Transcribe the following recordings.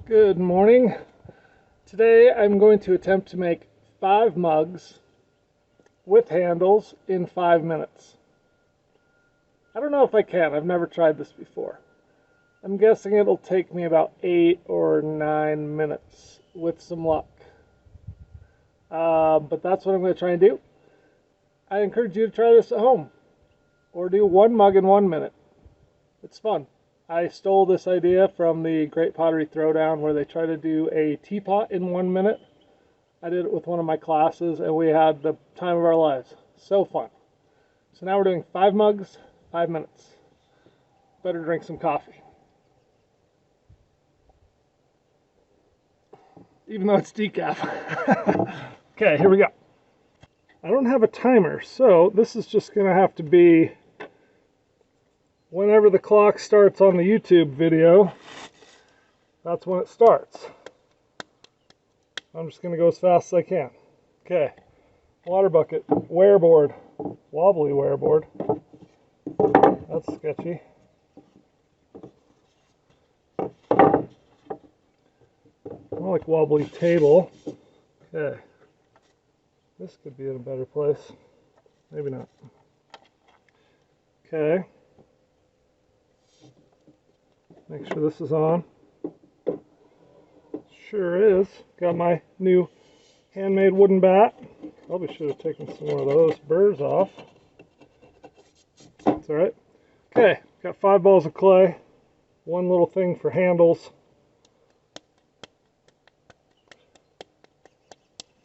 Good morning. Today I'm going to attempt to make 5 mugs with handles in 5 minutes. I don't know if I can. I've never tried this before. I'm guessing it'll take me about 8 or 9 minutes with some luck. But that's what I'm going to try and do. I encourage you to try this at home or do 1 mug in 1 minute. It's fun. I stole this idea from the Great Pottery Throwdown where they try to do a teapot in 1 minute. I did it with one of my classes and we had the time of our lives. So fun. So now we're doing 5 mugs, 5 minutes. Better drink some coffee. Even though it's decaf. Okay, here we go. I don't have a timer, so this is just going to have to be whenever the clock starts on the YouTube video, that's when it starts. I'm just going to go as fast as I can. Okay, water bucket, wear board, wobbly wear board. That's sketchy. More like wobbly table. Okay, this could be in a better place. Maybe not. Okay. Make sure this is on. Sure is. Got my new handmade wooden bat. Probably should have taken some more of those burrs off. That's alright. Okay, got 5 balls of clay. 1 little thing for handles.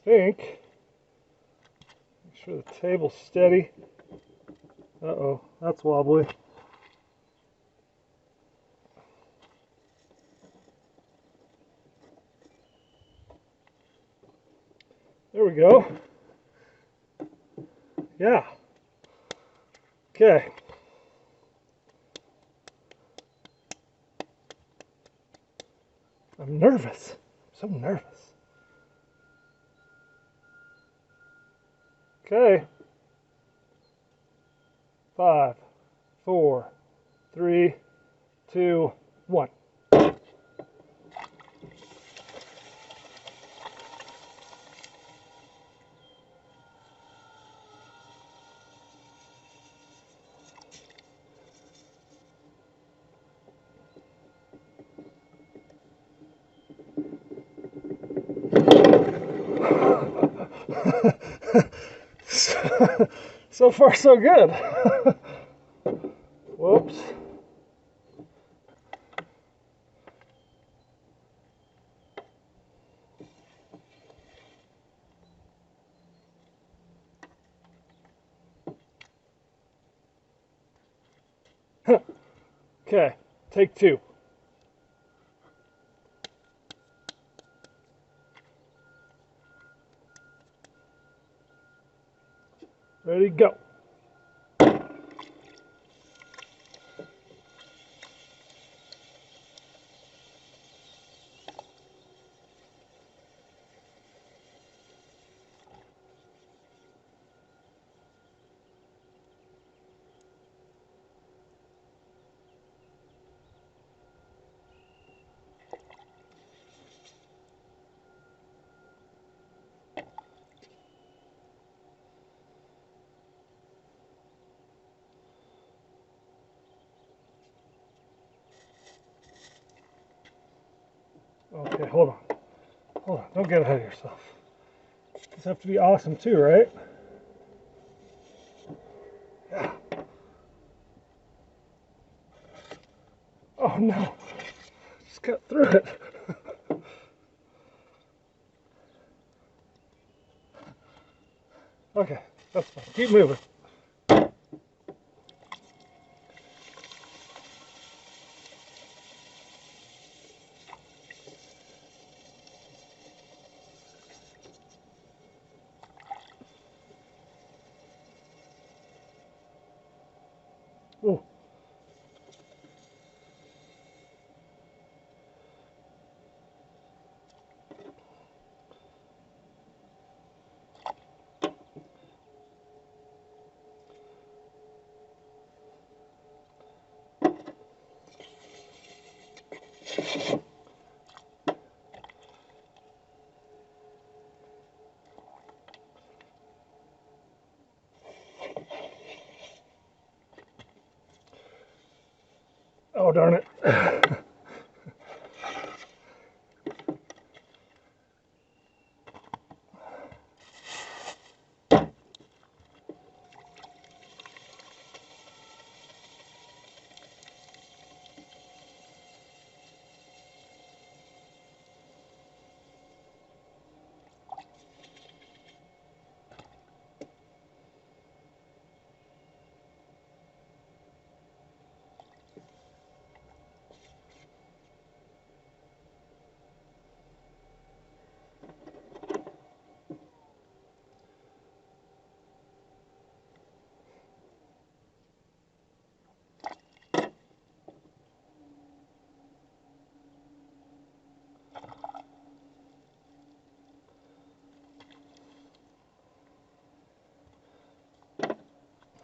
Make sure the table's steady. Uh-oh, that's wobbly. There we go. Yeah. Okay. I'm nervous. I'm so nervous. Okay. 5, 4, 3, 2, 1. So far, so good. Whoops. Okay, take 2. Ready, go. Okay, hold on. Hold on, don't get ahead of yourself. These have to be awesome too, right? Yeah. Oh no, just got through it. Okay, that's fine. Keep moving. Ooh.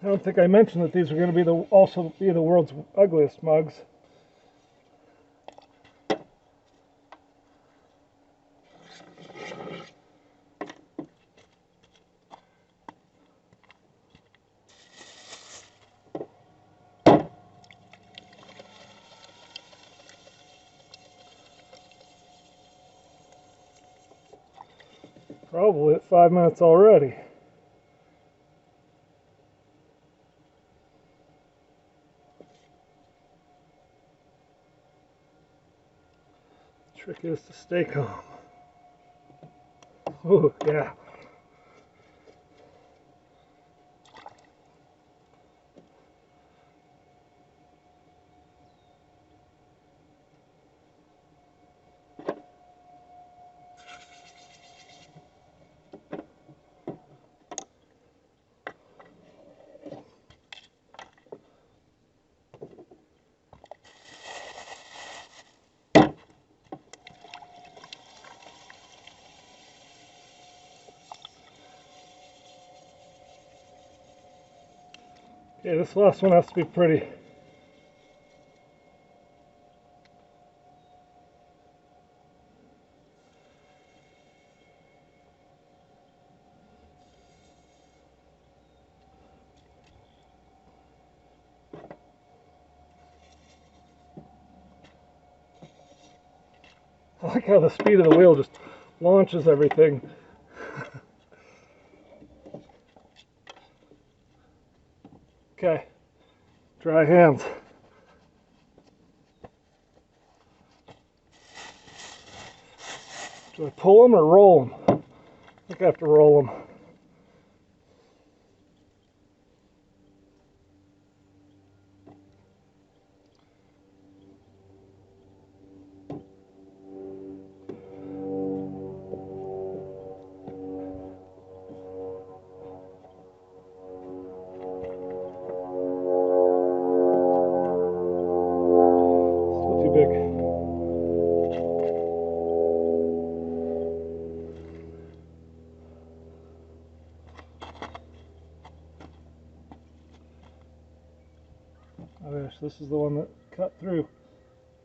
I don't think I mentioned that these are going to be also be the world's ugliest mugs. Probably at 5 minutes already. Trick is to stay calm. Oh, yeah. Okay, this last one has to be pretty. I like how the speed of the wheel just launches everything. Okay, dry hands. Do I pull them or roll them? I think I have to roll them. Still too big. Oh gosh, this is the one that cut through.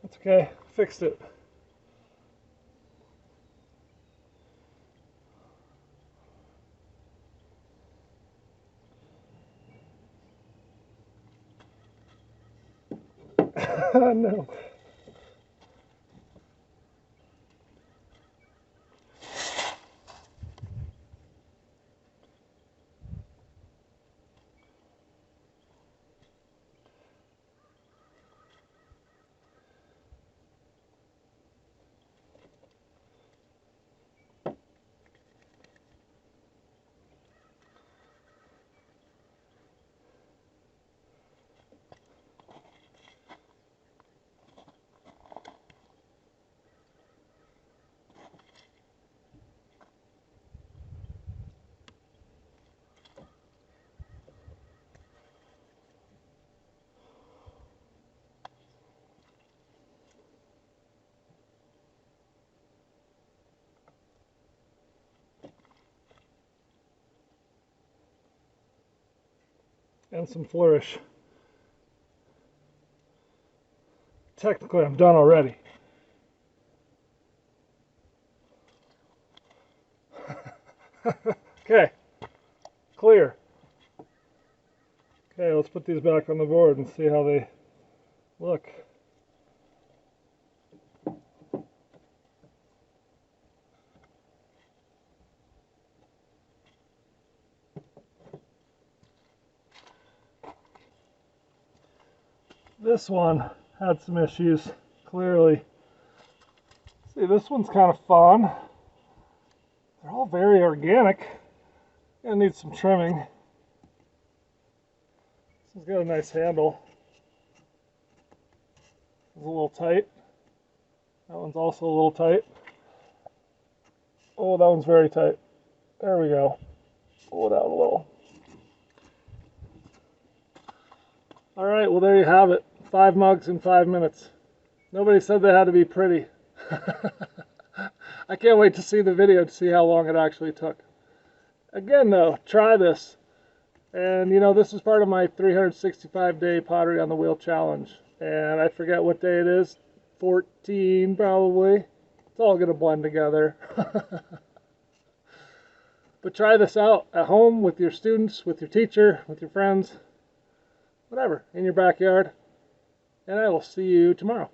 That's okay, fixed it. No. And some Flourish. Technically, I'm done already. Okay, clear. Okay, let's put these back on the board and see how they look. This one had some issues, clearly. See, this one's kind of fun. They're all very organic. Gonna need some trimming. This one's got a nice handle. It's a little tight. That one's also a little tight. Oh, that one's very tight. There we go. Pull it out a little. Alright, well there you have it. 5 mugs in 5 minutes. Nobody said they had to be pretty. I can't wait to see the video to see how long it actually took. Again though, try this. And you know, this is part of my 365-day pottery on the wheel challenge. And I forget what day it is, 14 probably. It's all going to blend together. But try this out at home with your students, with your teacher, with your friends, whatever, in your backyard. And I will see you tomorrow.